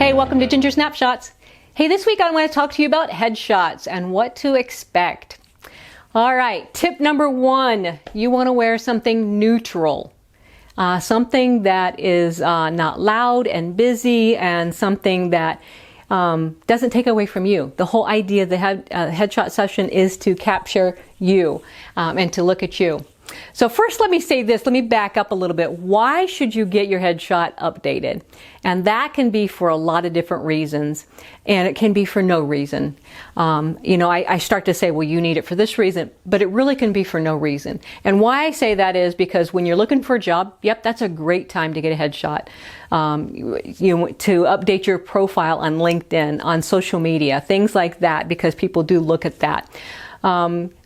Hey, welcome to Ginger Snapshots. Hey, this week I want to talk to you about headshots and what to expect. All right, tip number one, you want to wear something neutral. Something that is not loud and busy, and something that doesn't take away from you. The whole idea of the headshot session is to capture you and to look at you. So first, let me say this. Let me back up a little bit. Why should you get your headshot updated? And that can be for a lot of different reasons, and it can be for no reason. I start to say, well, you need it for this reason, but it really can be for no reason. And why I say that is because when you're looking for a job, yep, that's a great time to get a headshot. To update your profile on LinkedIn, on social media, things like that, because people do look at that.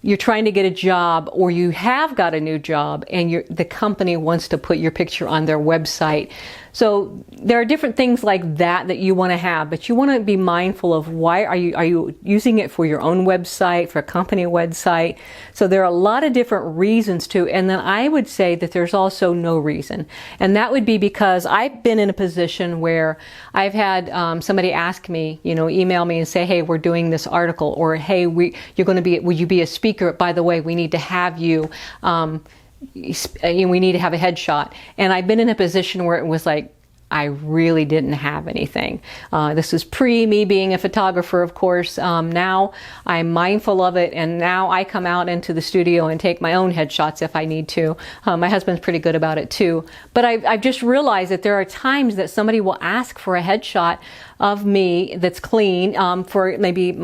You're trying to get a job, or you have got a new job, and the company wants to put your picture on their website. So there are different things like that you want to have, but you want to be mindful of why are you using it for your own website, for a company website. So there are a lot of different reasons to, and then I would say that there's also no reason. And that would be because I've been in a position where I've had somebody ask me, email me and say, hey, we're doing this article, or hey, would you be a speaker? By the way, we need to have you. We need to have a headshot. And I've been in a position where it was like, I really didn't have anything. This is pre me being a photographer, of course. Now I'm mindful of it, and now I come out into the studio and take my own headshots if I need to. My husband's pretty good about it too. But I've just realized that there are times that somebody will ask for a headshot of me that's clean, for maybe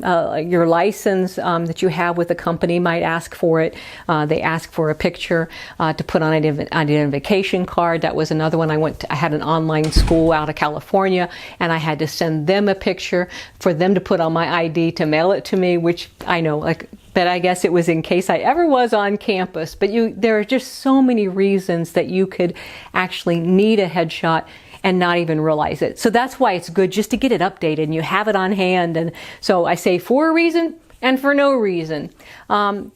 your license that you have with the company might ask for it. They ask for a picture to put on an identification card. That was another one. I had an online school out of California, and I had to send them a picture for them to put on my ID to mail it to me, which I know, but I guess it was in case I ever was on campus. But there are just so many reasons that you could actually need a headshot and not even realize it. So that's why it's good just to get it updated and you have it on hand. And so I say for a reason and for no reason. Then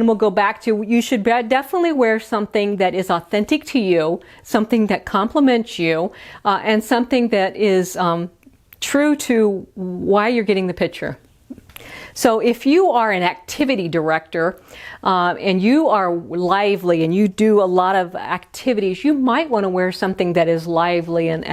we'll go back to, you should definitely wear something that is authentic to you, something that compliments you, and something that is true to why you're getting the picture. So if you are an activity director and you are lively and you do a lot of activities, you might want to wear something that is lively and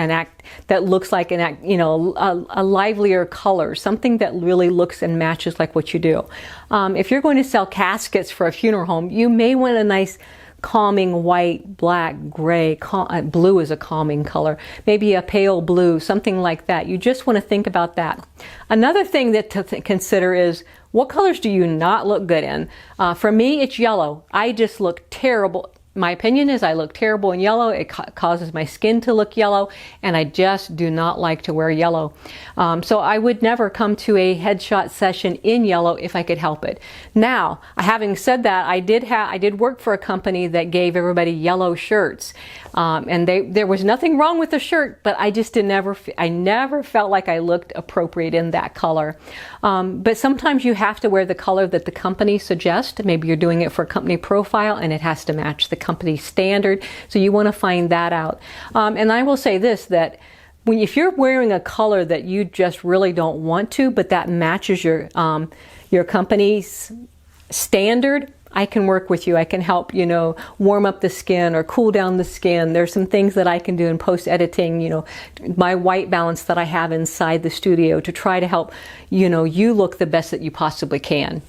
that looks like a livelier color, something that really looks and matches like what you do. If you're going to sell caskets for a funeral home, you may want a nice calming white, black, gray, blue is a calming color, maybe a pale blue, something like that. You just want to think about that. Another thing that to consider is, what colors do you not look good in? For me, it's yellow. I just look terrible. My opinion is I look terrible in yellow. It causes my skin to look yellow, and I just do not like to wear yellow. So I would never come to a headshot session in yellow if I could help it. Now, having said that, I did work for a company that gave everybody yellow shirts, and there was nothing wrong with the shirt, but I just I never felt like I looked appropriate in that color. But sometimes you have to wear the color that the company suggests. Maybe you're doing it for a company profile, and it has to match the company standard, so you want to find that out. And I will say this, that if you're wearing a color that you just really don't want to, but that matches your company's standard, I can work with you. I can help, warm up the skin or cool down the skin. There's some things that I can do in post-editing, my white balance that I have inside the studio to try to help, you look the best that you possibly can.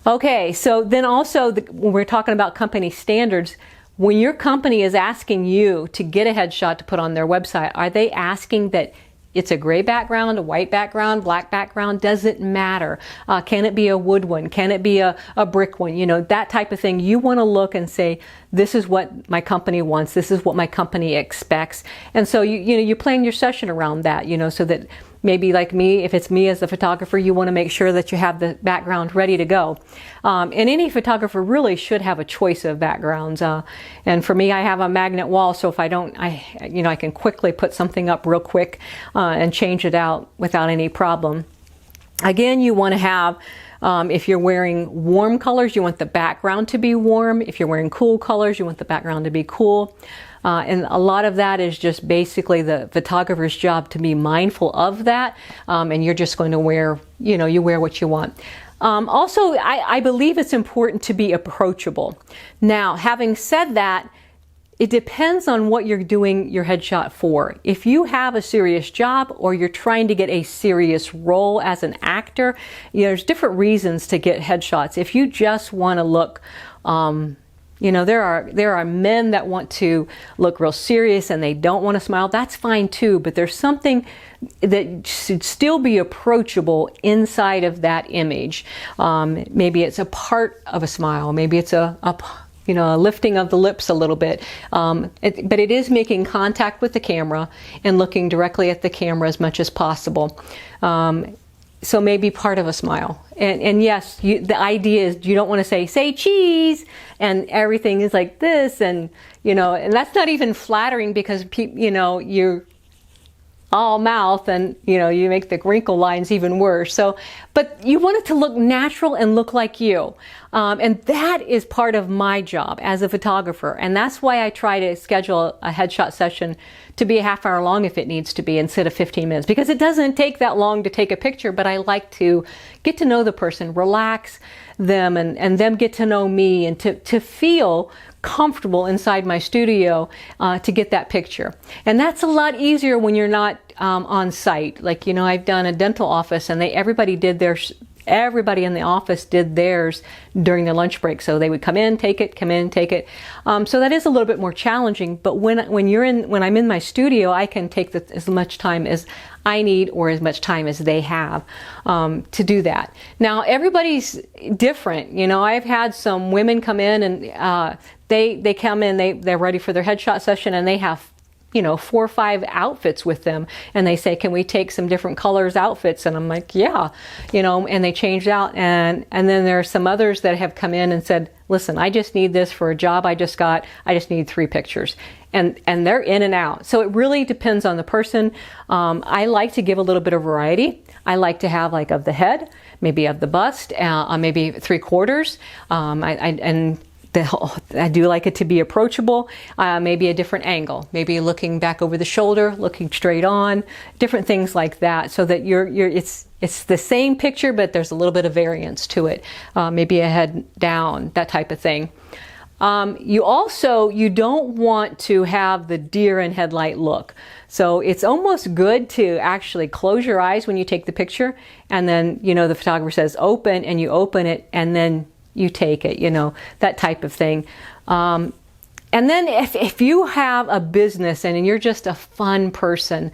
Okay, so then also when we're talking about company standards, when your company is asking you to get a headshot to put on their website, are they asking that it's a gray background, a white background, black background? Doesn't matter. Can it be a wood one? Can it be a brick one? That type of thing. You want to look and say, this is what my company wants. This is what my company expects. And so you plan your session around that, so that maybe like me, if it's me as the photographer, you want to make sure that you have the background ready to go. And any photographer really should have a choice of backgrounds. And for me, I have a magnet wall, so if I don't, I can quickly put something up real quick and change it out without any problem. Again, you want to have, if you're wearing warm colors, you want the background to be warm. If you're wearing cool colors, you want the background to be cool. And a lot of that is just basically the photographer's job to be mindful of that. And you're just going to wear, you wear what you want. Also, I believe it's important to be approachable. Now, having said that, it depends on what you're doing your headshot for. If you have a serious job or you're trying to get a serious role as an actor, there's different reasons to get headshots. If you just want to look, there are men that want to look real serious and they don't want to smile. That's fine too, but there's something that should still be approachable inside of that image. Maybe it's a part of a smile. Maybe it's a lifting of the lips a little bit. But it is making contact with the camera and looking directly at the camera as much as possible. So maybe part of a smile. And yes, the idea is you don't want to say cheese, and everything is like this, and and that's not even flattering because you're all mouth, and you make the wrinkle lines even worse. So, but you want it to look natural and look like you. And that is part of my job as a photographer. And that's why I try to schedule a headshot session to be a half hour long if it needs to be, instead of 15 minutes, because it doesn't take that long to take a picture, but I like to get to know the person, relax them, and them get to know me, and to feel comfortable inside my studio to get that picture. And that's a lot easier when you're not on site. Like, I've done a dental office, and everybody in the office did theirs during their lunch break. So they would come in, take it, come in, take it. So that is a little bit more challenging. But when I'm in my studio, I can take as much time as I need, or as much time as they have to do that. Now, everybody's different. I've had some women come in, and they come in, they're ready for their headshot session, and they have 4 or 5 outfits with them, and they say, can we take some different colors outfits? And I'm like, yeah, and they changed out. And then there are some others that have come in and said, listen, I just need this for a job I just got. I just need 3 pictures. And they're in and out. So it really depends on the person. I like to give a little bit of variety. I like to have of the head, maybe of the bust, maybe 3/4. I do like it to be approachable, maybe a different angle, maybe looking back over the shoulder, looking straight on, different things like that, so that it's the same picture, but there's a little bit of variance to it. Maybe a head down, that type of thing. You don't want to have the deer in headlight look. So it's almost good to actually close your eyes when you take the picture, and then, the photographer says open, and you open it, and then you take it, that type of thing. And then if you have a business and you're just a fun person,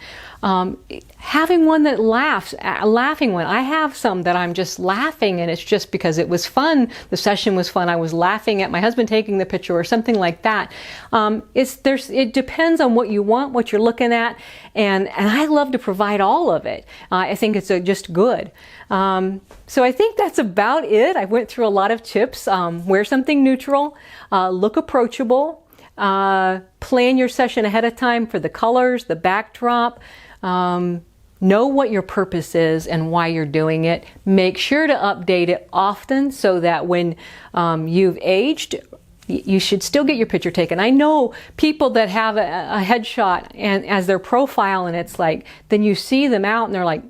having one that laughs, a laughing one. I have some that I'm just laughing, and it's just because it was fun. The session was fun. I was laughing at my husband taking the picture or something like that. It depends on what you want, what you're looking at, and I love to provide all of it. I think it's just good. So I think that's about it. I went through a lot of tips. Wear something neutral, look approachable, plan your session ahead of time for the colors, the backdrop, know what your purpose is and why you're doing it. Make sure to update it often, so that when you've aged, you should still get your picture taken. I know people that have a headshot and as their profile, and it's then you see them out and they're like,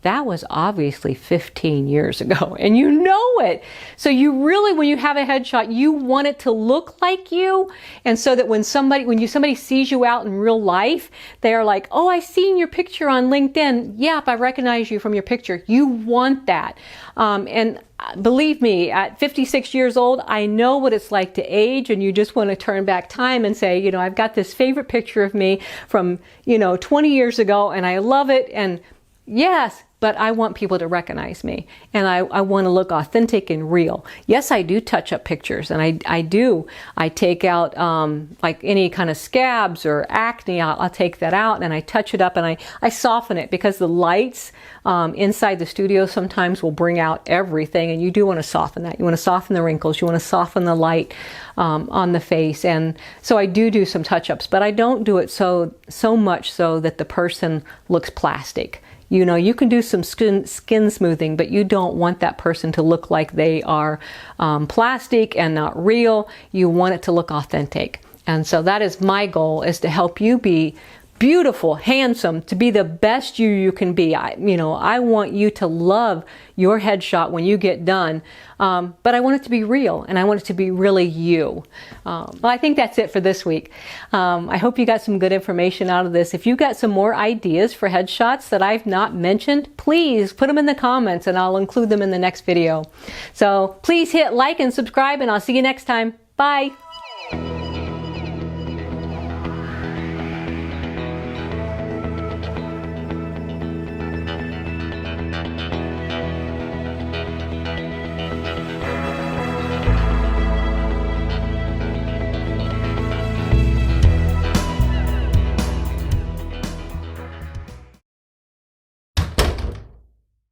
that was obviously 15 years ago, and you know it. So you really, when you have a headshot, you want it to look like you, and so that when somebody sees you out in real life, they are like, oh, I seen your picture on LinkedIn. Yep, I recognize you from your picture. You want that. And believe me, at 56 years old, I know what it's like to age, and you just want to turn back time and say, I've got this favorite picture of me from, 20 years ago, and I love it. And yes, but I want people to recognize me, and I want to look authentic and real. Yes, I do touch up pictures, and I take out any kind of scabs or acne. I'll take that out and I touch it up, and I soften it, because the lights inside the studio sometimes will bring out everything, and you do want to soften that. You want to soften the wrinkles. You want to soften the light on the face, and so I do some touch-ups, but I don't do it so much so that the person looks plastic. You can do some skin smoothing, but you don't want that person to look like they are plastic and not real. You want it to look authentic. And so that is my goal, is to help you be beautiful, handsome, to be the best you can be. I want you to love your headshot when you get done, but I want it to be real, and I want it to be really you. Well, I think that's it for this week. I hope you got some good information out of this. If you got some more ideas for headshots that I've not mentioned, please put them in the comments and I'll include them in the next video. So please hit like and subscribe, and I'll see you next time. Bye.